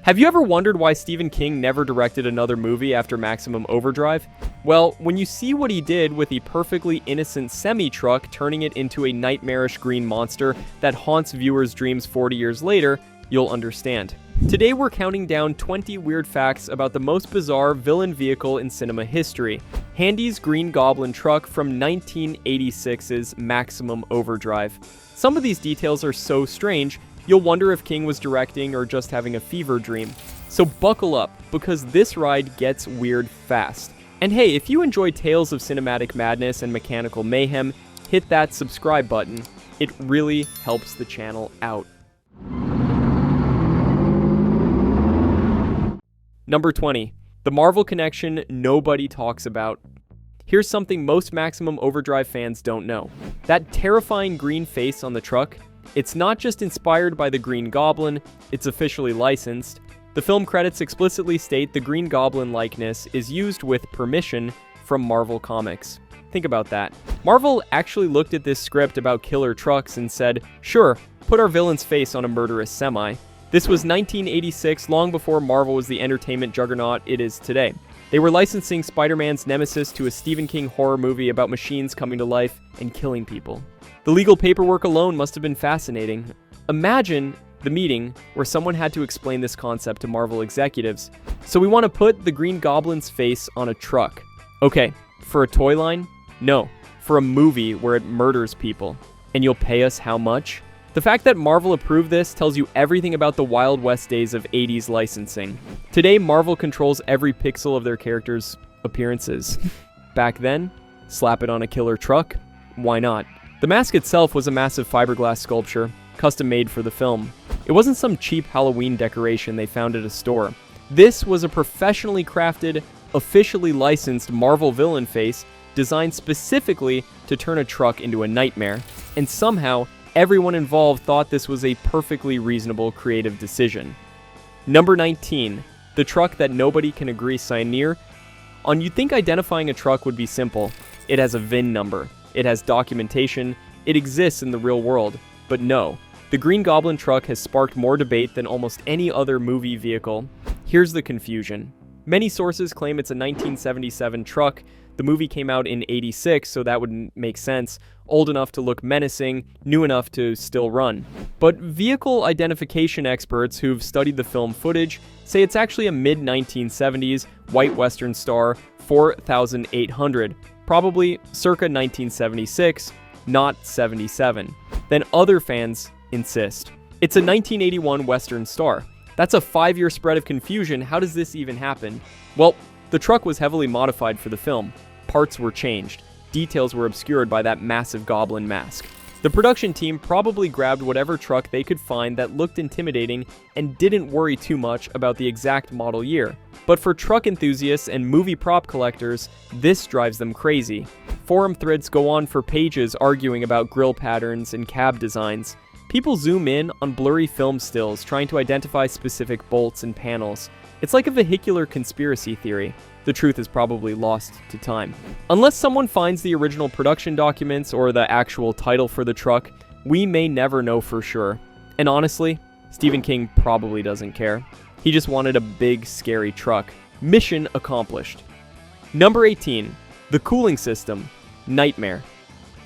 Have you ever wondered why Stephen King never directed another movie after Maximum Overdrive? Well, when you see what he did with the perfectly innocent semi-truck turning it into a nightmarish green monster that haunts viewers' dreams 40 years later, you'll understand. Today we're counting down 20 weird facts about the most bizarre villain vehicle in cinema history, Handy's Green Goblin truck from 1986's Maximum Overdrive. Some of these details are so strange, you'll wonder if King was directing or just having a fever dream. So buckle up, because this ride gets weird fast. And hey, if you enjoy tales of cinematic madness and mechanical mayhem, hit that subscribe button. It really helps the channel out. Number 20. The Marvel connection nobody talks about. Here's something most Maximum Overdrive fans don't know. That terrifying green face on the truck, it's not just inspired by the Green Goblin, it's officially licensed. The film credits explicitly state the Green Goblin likeness is used with permission from Marvel Comics. Think about that. Marvel actually looked at this script about killer trucks and said, sure, put our villain's face on a murderous semi. This was 1986, long before Marvel was the entertainment juggernaut it is today. They were licensing Spider-Man's nemesis to a Stephen King horror movie about machines coming to life and killing people. The legal paperwork alone must have been fascinating. Imagine the meeting where someone had to explain this concept to Marvel executives. So we want to put the Green Goblin's face on a truck. Okay, for a toy line? No, for a movie where it murders people. And you'll pay us how much? The fact that Marvel approved this tells you everything about the Wild West days of 80s licensing. Today, Marvel controls every pixel of their characters' appearances. Back then, slap it on a killer truck? Why not? The mask itself was a massive fiberglass sculpture, custom made for the film. It wasn't some cheap Halloween decoration they found at a store. This was a professionally crafted, officially licensed Marvel villain face designed specifically to turn a truck into a nightmare. And somehow, everyone involved thought this was a perfectly reasonable creative decision. Number 19. The truck that nobody can agree sign near. You'd think identifying a truck would be simple. It has a VIN number. It has documentation. It exists in the real world. But no. The Green Goblin truck has sparked more debate than almost any other movie vehicle. Here's the confusion. Many sources claim it's a 1977 truck. The movie came out in '86, so that would make sense. Old enough to look menacing, new enough to still run. But vehicle identification experts who've studied the film footage say it's actually a mid-1970s white Western Star 4800, probably circa 1976, not 77. Then other fans insist. It's a 1981 Western Star. That's a 5-year spread of confusion. How does this even happen? Well, the truck was heavily modified for the film. Parts were changed. Details were obscured by that massive goblin mask. The production team probably grabbed whatever truck they could find that looked intimidating and didn't worry too much about the exact model year. But for truck enthusiasts and movie prop collectors, this drives them crazy. Forum threads go on for pages arguing about grille patterns and cab designs. People zoom in on blurry film stills trying to identify specific bolts and panels. It's like a vehicular conspiracy theory. The truth is probably lost to time. Unless someone finds the original production documents or the actual title for the truck, we may never know for sure. And honestly, Stephen King probably doesn't care. He just wanted a big, scary truck. Mission accomplished. Number 18. The cooling system. Nightmare.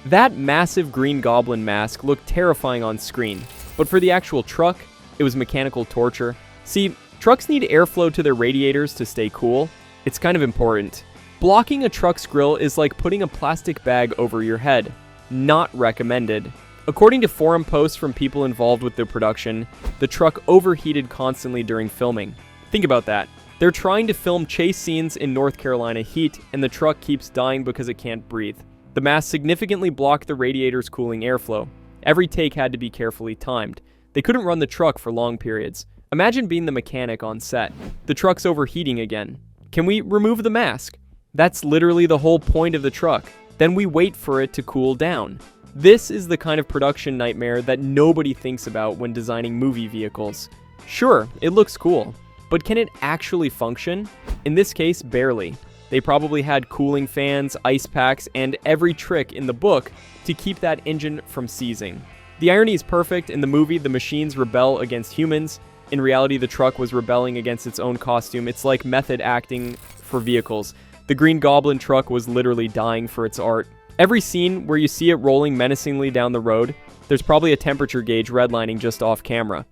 That massive Green Goblin mask looked terrifying on screen, but for the actual truck, it was mechanical torture. See, trucks need airflow to their radiators to stay cool. It's kind of important. Blocking a truck's grill is like putting a plastic bag over your head. Not recommended. According to forum posts from people involved with the production, the truck overheated constantly during filming. Think about that. They're trying to film chase scenes in North Carolina heat, and the truck keeps dying because it can't breathe. The mask significantly blocked the radiator's cooling airflow. Every take had to be carefully timed. They couldn't run the truck for long periods. Imagine being the mechanic on set. The truck's overheating again. Can we remove the mask? That's literally the whole point of the truck. Then we wait for it to cool down. This is the kind of production nightmare that nobody thinks about when designing movie vehicles. Sure, it looks cool, but can it actually function? In this case, barely. They probably had cooling fans, ice packs, and every trick in the book to keep that engine from seizing. The irony is perfect. In the movie, the machines rebel against humans. In reality, the truck was rebelling against its own costume. It's like method acting for vehicles. The Green Goblin truck was literally dying for its art. Every scene where you see it rolling menacingly down the road, there's probably a temperature gauge redlining just off camera.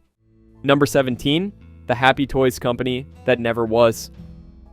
Number 17, the Happy Toys company that never was.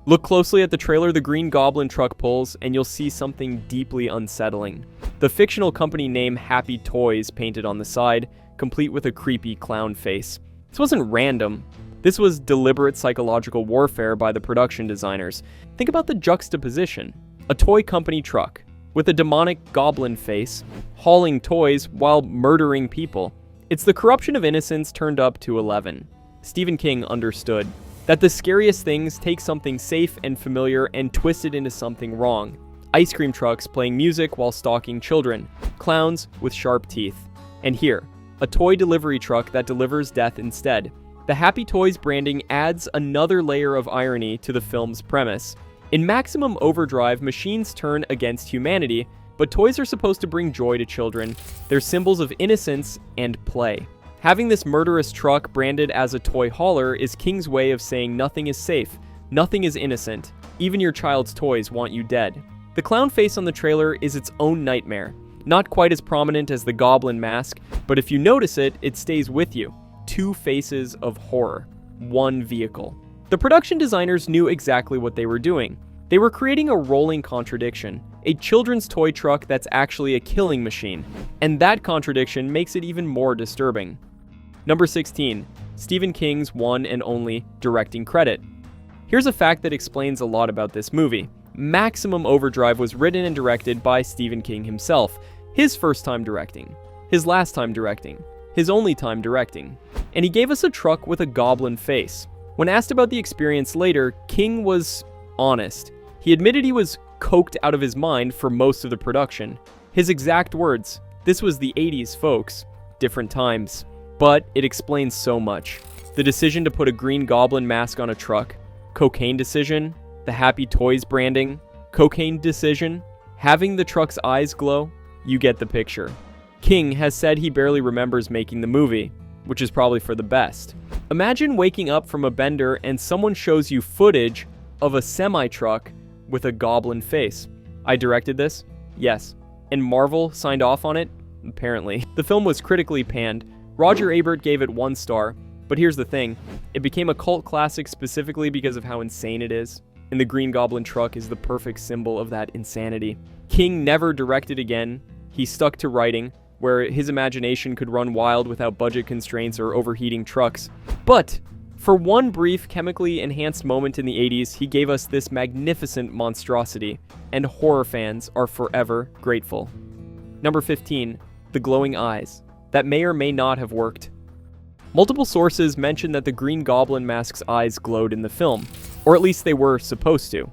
Look closely at the trailer the Green Goblin truck pulls, and you'll see something deeply unsettling. The fictional company name Happy Toys painted on the side, complete with a creepy clown face. This wasn't random. This was deliberate psychological warfare by the production designers. Think about the juxtaposition. A toy company truck with a demonic goblin face, hauling toys while murdering people. It's the corruption of innocence turned up to 11. Stephen King understood that the scariest things take something safe and familiar and twist it into something wrong. Ice cream trucks playing music while stalking children. Clowns with sharp teeth. And here, a toy delivery truck that delivers death instead. The Happy Toys branding adds another layer of irony to the film's premise. In Maximum Overdrive, machines turn against humanity, but toys are supposed to bring joy to children. They're symbols of innocence and play. Having this murderous truck branded as a toy hauler is King's way of saying nothing is safe, nothing is innocent, even your child's toys want you dead. The clown face on the trailer is its own nightmare. Not quite as prominent as the goblin mask, but if you notice it, it stays with you. Two faces of horror, one vehicle. The production designers knew exactly what they were doing. They were creating a rolling contradiction, a children's toy truck that's actually a killing machine, and that contradiction makes it even more disturbing. Number 16, Stephen King's one and only directing credit. Here's a fact that explains a lot about this movie. Maximum Overdrive was written and directed by Stephen King himself. His first time directing, his last time directing, his only time directing. And he gave us a truck with a goblin face. When asked about the experience later, King was honest. He admitted he was coked out of his mind for most of the production. His exact words, "This was the 80s, folks. Different times." But it explains so much. The decision to put a Green Goblin mask on a truck, cocaine decision, the Happy Toys branding, cocaine decision, having the truck's eyes glow, you get the picture. King has said he barely remembers making the movie, which is probably for the best. Imagine waking up from a bender and someone shows you footage of a semi-truck with a goblin face. I directed this? Yes. And Marvel signed off on it? Apparently. The film was critically panned. Roger Ebert gave it 1 star, but here's the thing. It became a cult classic specifically because of how insane it is, and the Green Goblin truck is the perfect symbol of that insanity. King never directed again. He stuck to writing, where his imagination could run wild without budget constraints or overheating trucks. But for one brief chemically enhanced moment in the 80s, he gave us this magnificent monstrosity, and horror fans are forever grateful. Number 15, the glowing eyes. That may or may not have worked. Multiple sources mention that the Green Goblin mask's eyes glowed in the film, or at least they were supposed to.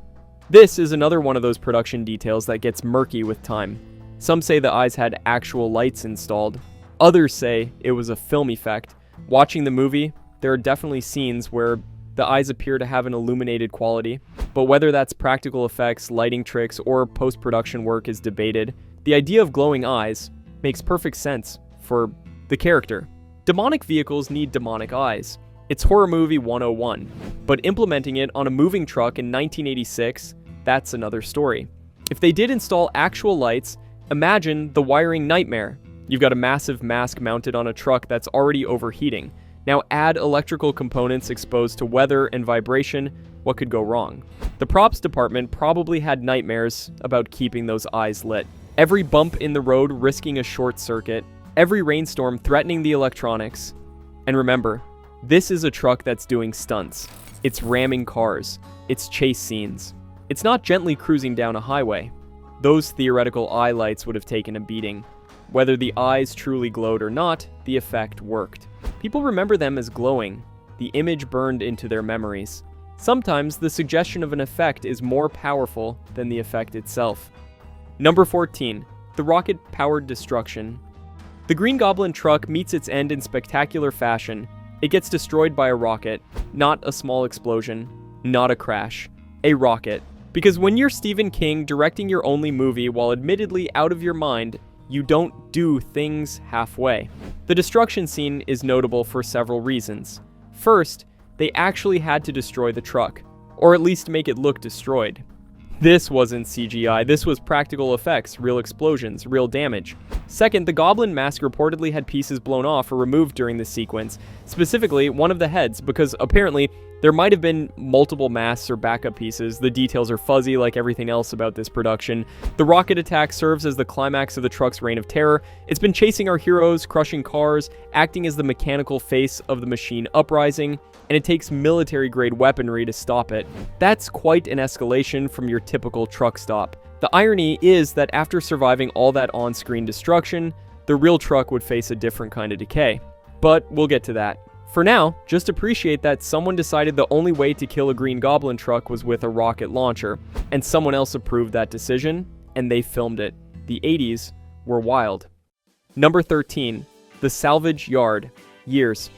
This is another one of those production details that gets murky with time. Some say the eyes had actual lights installed. Others say it was a film effect. Watching the movie, there are definitely scenes where the eyes appear to have an illuminated quality, but whether that's practical effects, lighting tricks, or post-production work is debated. The idea of glowing eyes makes perfect sense for the character. Demonic vehicles need demonic eyes. It's horror movie 101, but implementing it on a moving truck in 1986, that's another story. If they did install actual lights, imagine the wiring nightmare. You've got a massive mask mounted on a truck that's already overheating. Now add electrical components exposed to weather and vibration, what could go wrong? The props department probably had nightmares about keeping those eyes lit. Every bump in the road risking a short circuit, every rainstorm threatening the electronics. And remember, this is a truck that's doing stunts. It's ramming cars. It's chase scenes. It's not gently cruising down a highway. Those theoretical eye lights would have taken a beating. Whether the eyes truly glowed or not, the effect worked. People remember them as glowing. The image burned into their memories. Sometimes the suggestion of an effect is more powerful than the effect itself. Number 14, the rocket-powered destruction. The Green Goblin truck meets its end in spectacular fashion. It gets destroyed by a rocket, not a small explosion, not a crash, a rocket. Because when you're Stephen King directing your only movie while admittedly out of your mind, you don't do things halfway. The destruction scene is notable for several reasons. First, they actually had to destroy the truck, or at least make it look destroyed. This wasn't CGI, this was practical effects, real explosions, real damage. Second, the Goblin mask reportedly had pieces blown off or removed during the sequence, specifically one of the heads, because apparently there might have been multiple masks or backup pieces. The details are fuzzy like everything else about this production. The rocket attack serves as the climax of the truck's reign of terror. It's been chasing our heroes, crushing cars, acting as the mechanical face of the machine uprising, and it takes military-grade weaponry to stop it. That's quite an escalation from your typical truck stop. The irony is that after surviving all that on-screen destruction, the real truck would face a different kind of decay. But we'll get to that. For now, just appreciate that someone decided the only way to kill a Green Goblin truck was with a rocket launcher, and someone else approved that decision, and they filmed it. The 80s were wild. Number 13, the Salvage Yard. Years.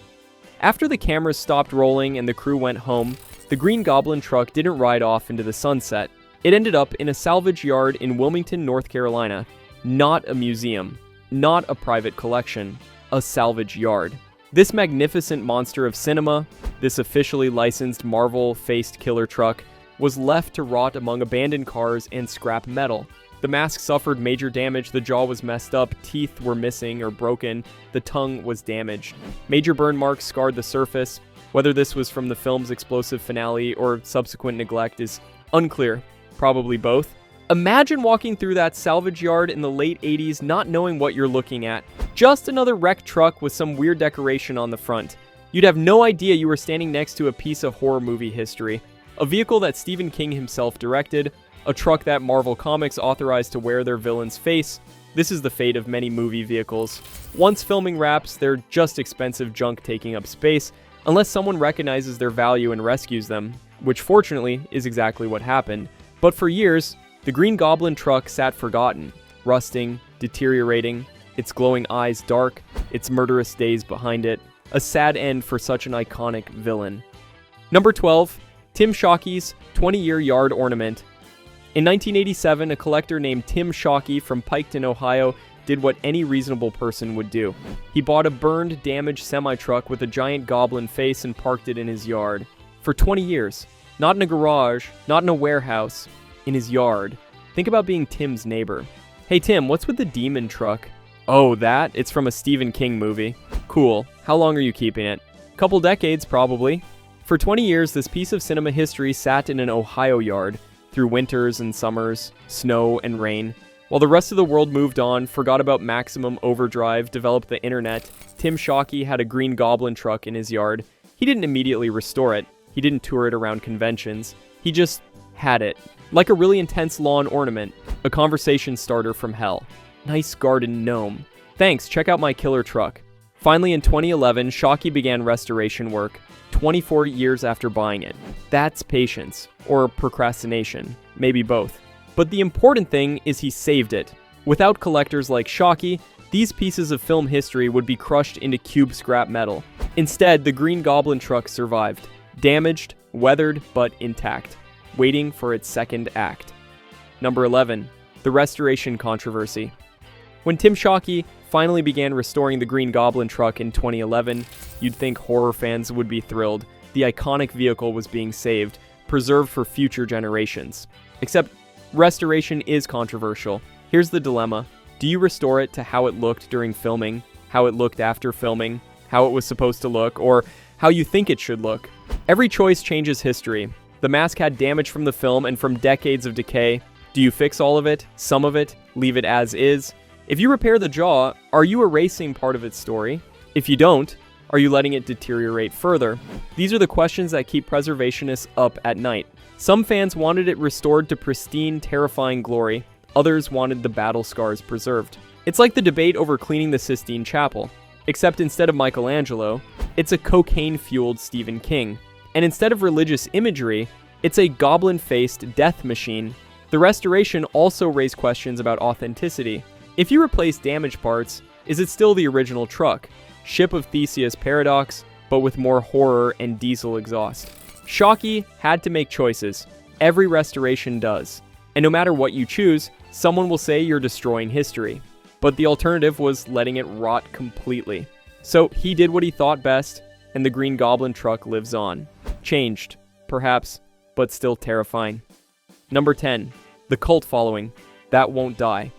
After the cameras stopped rolling and the crew went home, the Green Goblin truck didn't ride off into the sunset. It ended up in a salvage yard in Wilmington, North Carolina. Not a museum, not a private collection, a salvage yard. This magnificent monster of cinema, this officially licensed Marvel-faced killer truck, was left to rot among abandoned cars and scrap metal. The mask suffered major damage, the jaw was messed up, teeth were missing or broken, the tongue was damaged. Major burn marks scarred the surface. Whether this was from the film's explosive finale or subsequent neglect is unclear, probably both. Imagine walking through that salvage yard in the late 80s not knowing what you're looking at. Just another wrecked truck with some weird decoration on the front. You'd have no idea you were standing next to a piece of horror movie history. A vehicle that Stephen King himself directed. A truck that Marvel Comics authorized to wear their villain's face. This is the fate of many movie vehicles. Once filming wraps, they're just expensive junk taking up space, unless someone recognizes their value and rescues them, which fortunately is exactly what happened. But for years, the Green Goblin truck sat forgotten, rusting, deteriorating, its glowing eyes dark, its murderous days behind it. A sad end for such an iconic villain. Number 12, Tim Shockey's 20-year yard ornament. In 1987, a collector named Tim Shockey from Piketon, Ohio, did what any reasonable person would do. He bought a burned, damaged semi-truck with a giant goblin face and parked it in his yard. For 20 years. Not in a garage, not in a warehouse, in his yard. Think about being Tim's neighbor. Hey Tim, what's with the demon truck? Oh, that? It's from a Stephen King movie. Cool. How long are you keeping it? Couple decades, probably. For 20 years, this piece of cinema history sat in an Ohio yard, through winters and summers, snow and rain. While the rest of the world moved on, forgot about Maximum Overdrive, developed the internet, Tim Shockey had a Green Goblin truck in his yard. He didn't immediately restore it. He didn't tour it around conventions. He just had it. Like a really intense lawn ornament. A conversation starter from hell. Nice garden gnome. Thanks, check out my killer truck. Finally, in 2011, Shockey began restoration work, 24 years after buying it. That's patience. Or procrastination. Maybe both. But the important thing is he saved it. Without collectors like Shockey, these pieces of film history would be crushed into cube scrap metal. Instead, the Green Goblin truck survived. Damaged, weathered, but intact. Waiting for its second act. Number 11. The restoration controversy. When Tim Shockey finally began restoring the Green Goblin truck in 2011, you'd think horror fans would be thrilled. The iconic vehicle was being saved, preserved for future generations. Except, restoration is controversial. Here's the dilemma. Do you restore it to how it looked during filming, how it looked after filming, how it was supposed to look, or how you think it should look? Every choice changes history. The mask had damage from the film and from decades of decay. Do you fix all of it, some of it, leave it as is? If you repair the jaw, are you erasing part of its story? If you don't, are you letting it deteriorate further? These are the questions that keep preservationists up at night. Some fans wanted it restored to pristine, terrifying glory. Others wanted the battle scars preserved. It's like the debate over cleaning the Sistine Chapel. Except instead of Michelangelo, it's a cocaine-fueled Stephen King. And instead of religious imagery, it's a goblin-faced death machine. The restoration also raised questions about authenticity. If you replace damaged parts, is it still the original truck? Ship of Theseus paradox, but with more horror and diesel exhaust. Shockey had to make choices. Every restoration does. And no matter what you choose, someone will say you're destroying history. But the alternative was letting it rot completely. So he did what he thought best. and the Green Goblin truck lives on. Changed, perhaps, but still terrifying. Number 10. The cult following. That won't die.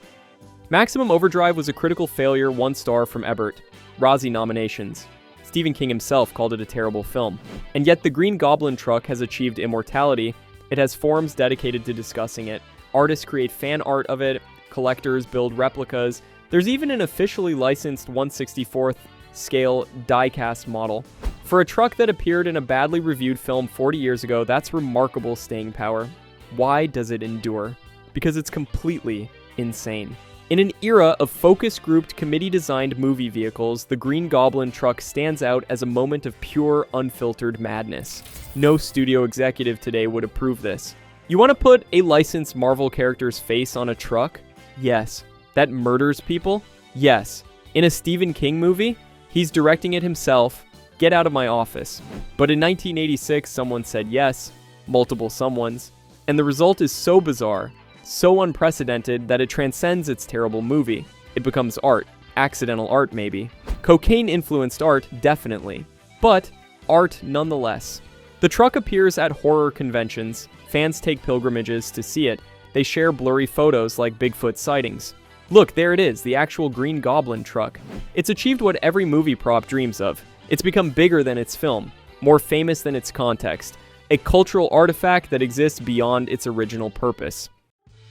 Maximum Overdrive was a critical failure, 1 star from Ebert. Razzie nominations. Stephen King himself called it a terrible film. And yet the Green Goblin truck has achieved immortality. It has forums dedicated to discussing it. Artists create fan art of it. Collectors build replicas. There's even an officially licensed 1/64th scale die-cast model. For a truck that appeared in a badly reviewed film 40 years ago, that's remarkable staying power. Why does it endure? Because it's completely insane. In an era of focus-grouped, committee-designed movie vehicles, the Green Goblin truck stands out as a moment of pure, unfiltered madness. No studio executive today would approve this. You want to put a licensed Marvel character's face on a truck? Yes. That murders people? Yes. In a Stephen King movie? He's directing it himself. Get out of my office. But in 1986, someone said yes. Multiple someones. And the result is so bizarre, so unprecedented that it transcends its terrible movie. It becomes art. Accidental art, maybe. Cocaine-influenced art, definitely. But art nonetheless. The truck appears at horror conventions. Fans take pilgrimages to see it. They share blurry photos like Bigfoot sightings. Look, there it is, the actual Green Goblin truck. It's achieved what every movie prop dreams of. It's become bigger than its film, more famous than its context. A cultural artifact that exists beyond its original purpose.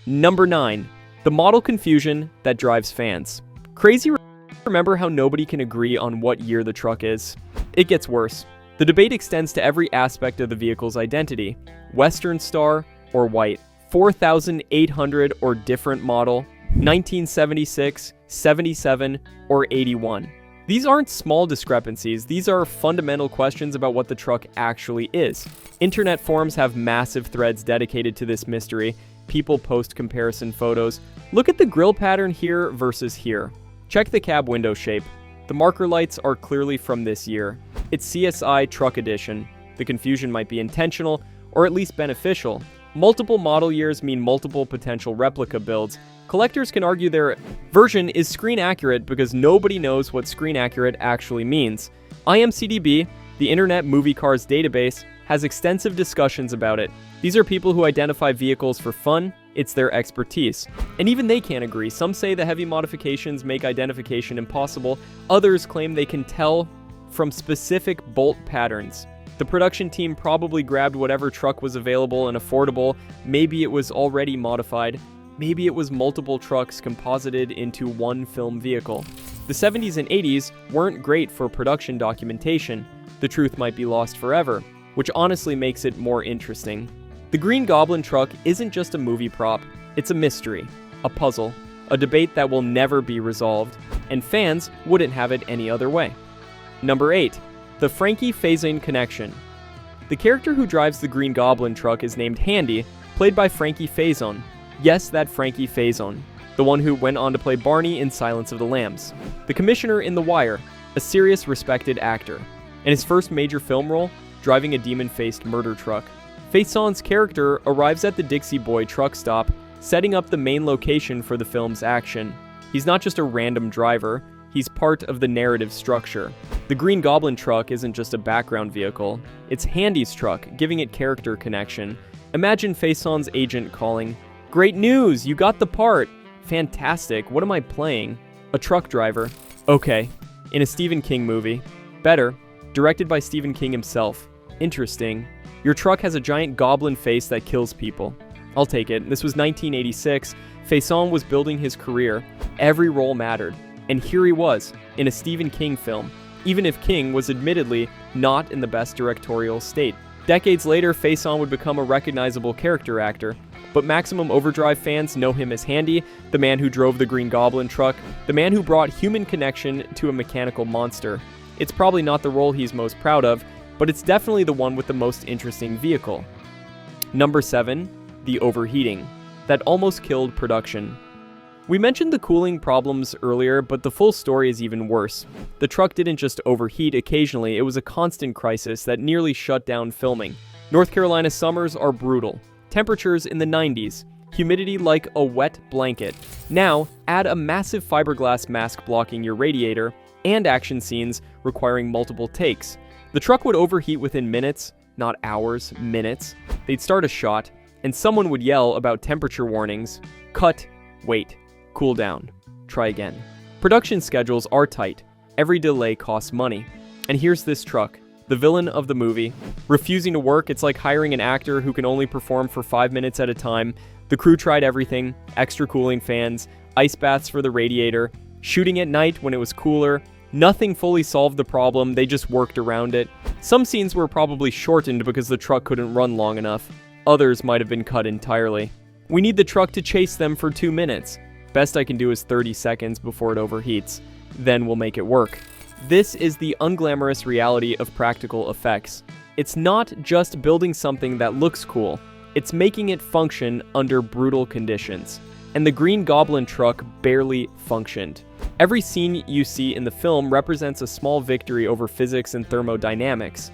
Number 9. The model confusion that drives fans. Crazy remember how nobody can agree on what year the truck is? It gets worse. The debate extends to every aspect of the vehicle's identity. Western Star or white. 4,800 or different model. 1976, 77, or 81. These aren't small discrepancies, these are fundamental questions about what the truck actually is. Internet forums have massive threads dedicated to this mystery. People post comparison photos. Look at the grille pattern here versus here. Check the cab window shape. The marker lights are clearly from this year. It's CSI Truck Edition. The confusion might be intentional, or at least beneficial. Multiple model years mean multiple potential replica builds. Collectors can argue their version is screen accurate because nobody knows what screen accurate actually means. IMCDB, the Internet Movie Cars database, has extensive discussions about it. These are people who identify vehicles for fun. It's their expertise. And even they can't agree. Some say the heavy modifications make identification impossible. Others claim they can tell from specific bolt patterns. The production team probably grabbed whatever truck was available and affordable. Maybe it was already modified. Maybe it was multiple trucks composited into one film vehicle. The 70s and 80s weren't great for production documentation. The truth might be lost forever, which honestly makes it more interesting. The Green Goblin truck isn't just a movie prop. It's a mystery, a puzzle, a debate that will never be resolved, and fans wouldn't have it any other way. Number 8. The Frankie Faison connection. The character who drives the Green Goblin truck is named Handy, played by Frankie Faison. Yes, that Frankie Faison, the one who went on to play Barney in Silence of the Lambs. The commissioner in The Wire, a serious, respected actor. In his first major film role, driving a demon-faced murder truck. Faison's character arrives at the Dixie Boy truck stop, setting up the main location for the film's action. He's not just a random driver, he's part of the narrative structure. The Green Goblin truck isn't just a background vehicle, it's Handy's truck, giving it character connection. Imagine Faison's agent calling, "Great news, you got the part!" Fantastic, what am I playing? A truck driver. Okay, in a Stephen King movie. Better, directed by Stephen King himself. Interesting. Your truck has a giant goblin face that kills people. I'll take it. This was 1986. Faison was building his career. Every role mattered. And here he was, in a Stephen King film, even if King was admittedly not in the best directorial state. Decades later, Faison would become a recognizable character actor. But Maximum Overdrive fans know him as Handy, the man who drove the Green Goblin truck, the man who brought human connection to a mechanical monster. It's probably not the role he's most proud of, but it's definitely the one with the most interesting vehicle. Number 7, the overheating. That almost killed production. We mentioned the cooling problems earlier, but the full story is even worse. The truck didn't just overheat occasionally, it was a constant crisis that nearly shut down filming. North Carolina summers are brutal. Temperatures in the 90s, humidity like a wet blanket. Now, add a massive fiberglass mask blocking your radiator, and action scenes requiring multiple takes. The truck would overheat within minutes, not hours, minutes. They'd start a shot, and someone would yell about temperature warnings. Cut, wait, cool down, try again. Production schedules are tight. Every delay costs money. And here's this truck, the villain of the movie. Refusing to work, it's like hiring an actor who can only perform for 5 minutes at a time. The crew tried everything, extra cooling fans, ice baths for the radiator, shooting at night when it was cooler. Nothing fully solved the problem, they just worked around it. Some scenes were probably shortened because the truck couldn't run long enough. Others might have been cut entirely. We need the truck to chase them for 2 minutes. Best I can do is 30 seconds before it overheats. Then we'll make it work. This is the unglamorous reality of practical effects. It's not just building something that looks cool, it's making it function under brutal conditions. And the Green Goblin truck barely functioned. Every scene you see in the film represents a small victory over physics and thermodynamics.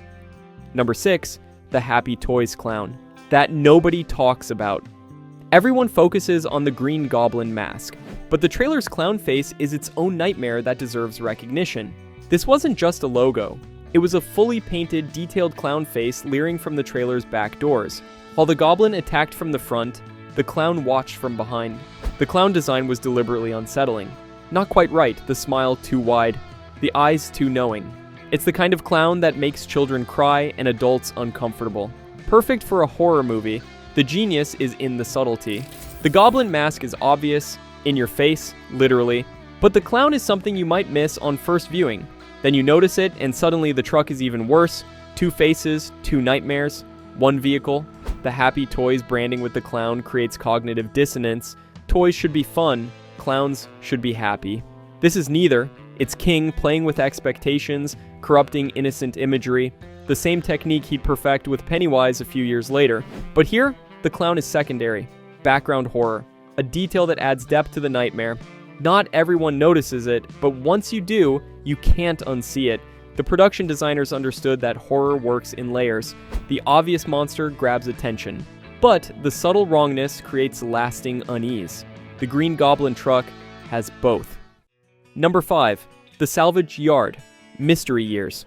Number 6, the Happy Toyz clown. That nobody talks about. Everyone focuses on the Green Goblin mask, but the trailer's clown face is its own nightmare that deserves recognition. This wasn't just a logo. It was a fully painted, detailed clown face leering from the trailer's back doors. While the goblin attacked from the front, the clown watched from behind. The clown design was deliberately unsettling. Not quite right, the smile too wide, the eyes too knowing. It's the kind of clown that makes children cry and adults uncomfortable. Perfect for a horror movie, the genius is in the subtlety. The goblin mask is obvious, in your face, literally, but the clown is something you might miss on first viewing. Then you notice it, and suddenly the truck is even worse. 2 faces, 2 nightmares, 1 vehicle. The Happy Toyz branding with the clown creates cognitive dissonance. Toys should be fun, clowns should be happy. This is neither. It's King playing with expectations, corrupting innocent imagery. The same technique he'd perfect with Pennywise a few years later. But here, the clown is secondary. Background horror. A detail that adds depth to the nightmare. Not everyone notices it, but once you do, you can't unsee it. The production designers understood that horror works in layers. The obvious monster grabs attention, but the subtle wrongness creates lasting unease. The Green Goblin truck has both. Number 5, the Salvage Yard, Mystery Years.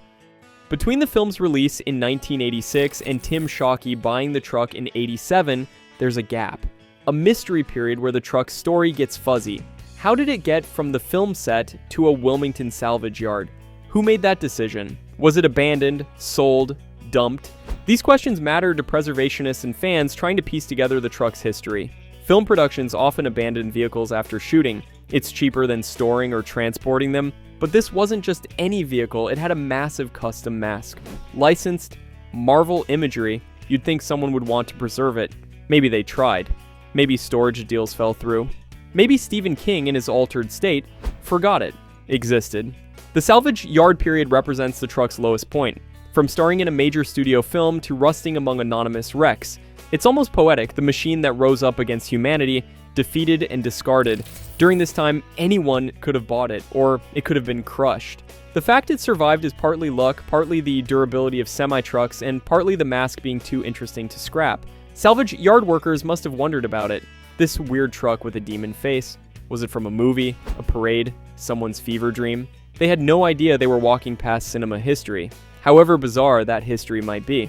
Between the film's release in 1986 and Tim Shockey buying the truck in 87, there's a gap. A mystery period where the truck's story gets fuzzy. How did it get from the film set to a Wilmington salvage yard? Who made that decision? Was it abandoned, sold, dumped? These questions matter to preservationists and fans trying to piece together the truck's history. Film productions often abandon vehicles after shooting. It's cheaper than storing or transporting them, but this wasn't just any vehicle, it had a massive custom mask. Licensed, Marvel imagery, you'd think someone would want to preserve it. Maybe they tried. Maybe storage deals fell through. Maybe Stephen King, in his altered state, forgot it existed. The salvage yard period represents the truck's lowest point, from starring in a major studio film to rusting among anonymous wrecks. It's almost poetic, the machine that rose up against humanity, defeated and discarded. During this time, anyone could have bought it, or it could have been crushed. The fact it survived is partly luck, partly the durability of semi-trucks, and partly the mask being too interesting to scrap. Salvage yard workers must have wondered about it. This weird truck with a demon face. Was it from a movie, a parade, someone's fever dream? They had no idea they were walking past cinema history, however bizarre that history might be.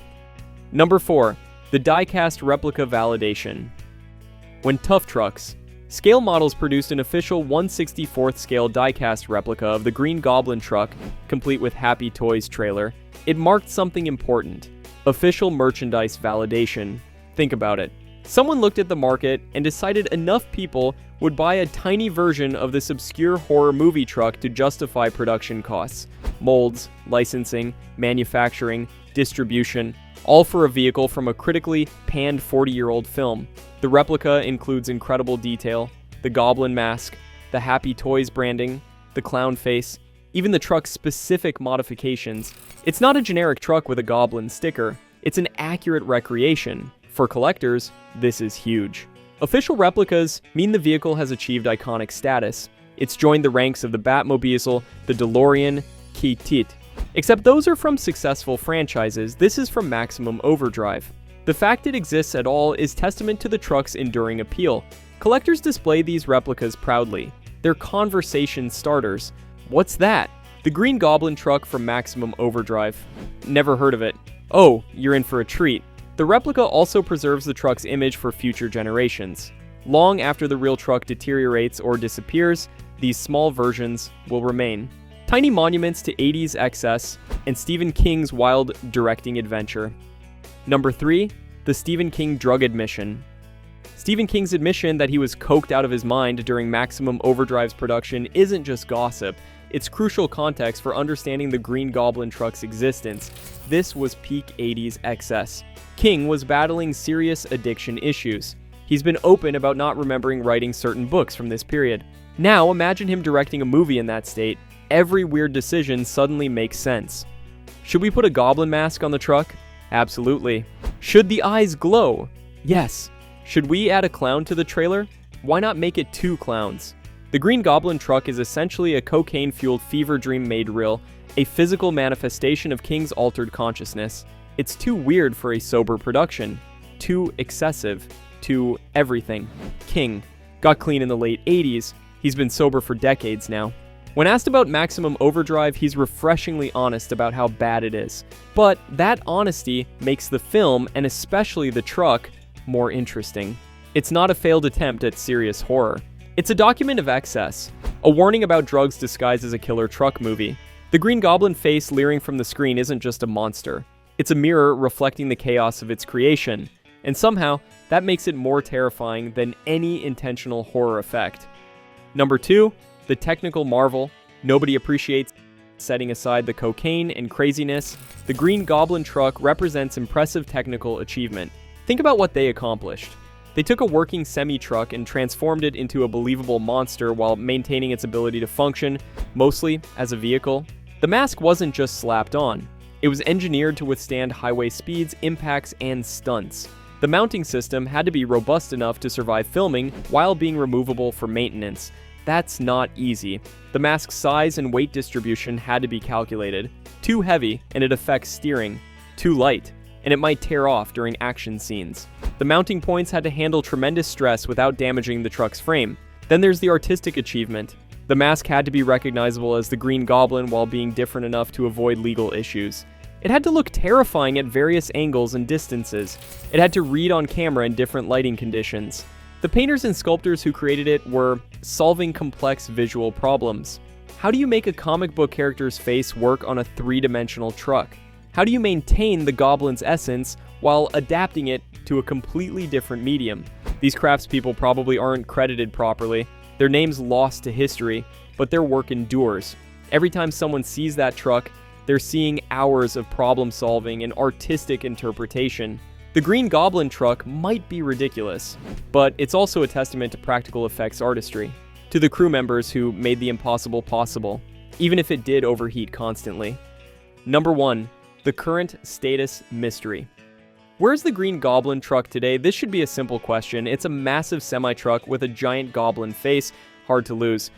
Number 4, the die-cast replica validation. When Tough Trucks, Scale Models produced an official 1/64th scale die-cast replica of the Green Goblin truck, complete with Happy Toyz trailer. It marked something important. Official merchandise validation. Think about it. Someone looked at the market and decided enough people would buy a tiny version of this obscure horror movie truck to justify production costs. Molds, licensing, manufacturing, distribution, all for a vehicle from a critically panned 40-year-old film. The replica includes incredible detail, the goblin mask, the Happy Toyz branding, the clown face, even the truck's specific modifications. It's not a generic truck with a goblin sticker, it's an accurate recreation. For collectors, this is huge. Official replicas mean the vehicle has achieved iconic status. It's joined the ranks of the Batmobile, the DeLorean, Tit. Except those are from successful franchises, this is from Maximum Overdrive. The fact it exists at all is testament to the truck's enduring appeal. Collectors display these replicas proudly. They're conversation starters. What's that? The Green Goblin truck from Maximum Overdrive. Never heard of it. Oh, you're in for a treat. The replica also preserves the truck's image for future generations. Long after the real truck deteriorates or disappears, these small versions will remain. Tiny monuments to 80s excess and Stephen King's wild directing adventure. Number 3. The Stephen King drug admission. Stephen King's admission that he was coked out of his mind during Maximum Overdrive's production isn't just gossip. It's crucial context for understanding the Green Goblin truck's existence. This was peak 80s excess. King was battling serious addiction issues. He's been open about not remembering writing certain books from this period. Now imagine him directing a movie in that state. Every weird decision suddenly makes sense. Should we put a goblin mask on the truck? Absolutely. Should the eyes glow? Yes. Should we add a clown to the trailer? Why not make it 2 clowns? The Green Goblin truck is essentially a cocaine-fueled fever dream made real, a physical manifestation of King's altered consciousness. It's too weird for a sober production. Too excessive. Too everything. King got clean in the late 80s. He's been sober for decades now. When asked about Maximum Overdrive, he's refreshingly honest about how bad it is. But that honesty makes the film, and especially the truck, more interesting. It's not a failed attempt at serious horror. It's a document of excess, a warning about drugs disguised as a killer truck movie. The Green Goblin face leering from the screen isn't just a monster. It's a mirror reflecting the chaos of its creation, and somehow that makes it more terrifying than any intentional horror effect. Number 2, the technical marvel. Nobody appreciates. Setting aside the cocaine and craziness, the Green Goblin truck represents impressive technical achievement. Think about what they accomplished. They took a working semi-truck and transformed it into a believable monster while maintaining its ability to function, mostly as a vehicle. The mask wasn't just slapped on. It was engineered to withstand highway speeds, impacts, and stunts. The mounting system had to be robust enough to survive filming while being removable for maintenance. That's not easy. The mask's size and weight distribution had to be calculated. Too heavy, and it affects steering. Too light, and it might tear off during action scenes. The mounting points had to handle tremendous stress without damaging the truck's frame. Then there's the artistic achievement. The mask had to be recognizable as the Green Goblin while being different enough to avoid legal issues. It had to look terrifying at various angles and distances. It had to read on camera in different lighting conditions. The painters and sculptors who created it were solving complex visual problems. How do you make a comic book character's face work on a 3-dimensional truck? How do you maintain the goblin's essence while adapting it to a completely different medium? These craftspeople probably aren't credited properly. Their names lost to history, but their work endures. Every time someone sees that truck, they're seeing hours of problem solving and artistic interpretation. The Green Goblin truck might be ridiculous, but it's also a testament to practical effects artistry, to the crew members who made the impossible possible, even if it did overheat constantly. Number 1. The current status mystery. Where's the Green Goblin truck today? This should be a simple question. It's a massive semi-truck with a giant goblin face, hard to lose.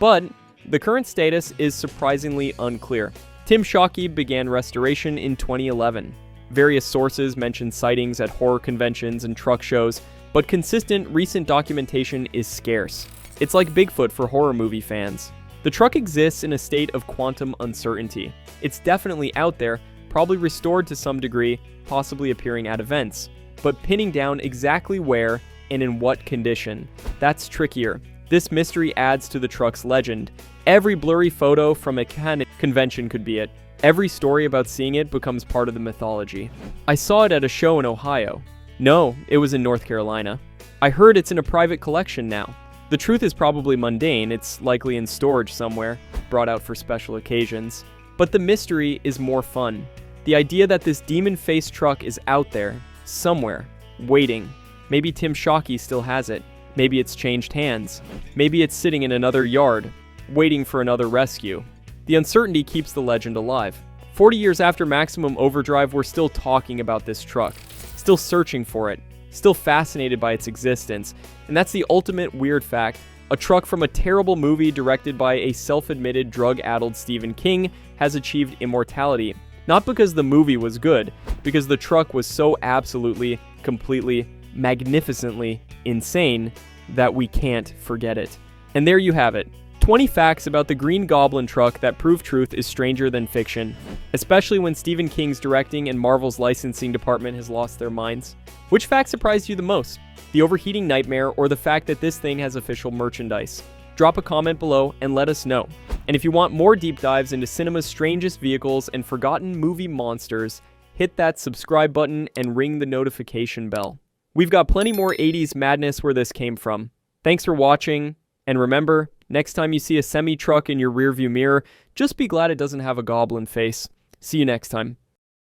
But the current status is surprisingly unclear. Tim Shockey began restoration in 2011. Various sources mention sightings at horror conventions and truck shows, but consistent recent documentation is scarce. It's like Bigfoot for horror movie fans. The truck exists in a state of quantum uncertainty. It's definitely out there, probably restored to some degree, possibly appearing at events. But pinning down exactly where and in what condition, that's trickier. This mystery adds to the truck's legend. Every blurry photo from a convention could be it. Every story about seeing it becomes part of the mythology. I saw it at a show in Ohio. No, it was in North Carolina. I heard it's in a private collection now. The truth is probably mundane. It's likely in storage somewhere, brought out for special occasions. But the mystery is more fun. The idea that this demon-faced truck is out there, somewhere, waiting. Maybe Tim Shockey still has it. Maybe it's changed hands. Maybe it's sitting in another yard, waiting for another rescue. The uncertainty keeps the legend alive. 40 years after Maximum Overdrive, we're still talking about this truck, still searching for it, still fascinated by its existence. And that's the ultimate weird fact. A truck from a terrible movie directed by a self-admitted drug-addled Stephen King has achieved immortality. Not because the movie was good, because the truck was so absolutely, completely, magnificently insane that we can't forget it. And there you have it. 20 facts about the Green Goblin truck that prove truth is stranger than fiction, especially when Stephen King's directing and Marvel's licensing department has lost their minds. Which fact surprised you the most? The overheating nightmare or the fact that this thing has official merchandise? Drop a comment below and let us know. And if you want more deep dives into cinema's strangest vehicles and forgotten movie monsters, hit that subscribe button and ring the notification bell. We've got plenty more 80s madness where this came from. Thanks for watching, and remember, next time you see a semi-truck in your rearview mirror, just be glad it doesn't have a goblin face. See you next time.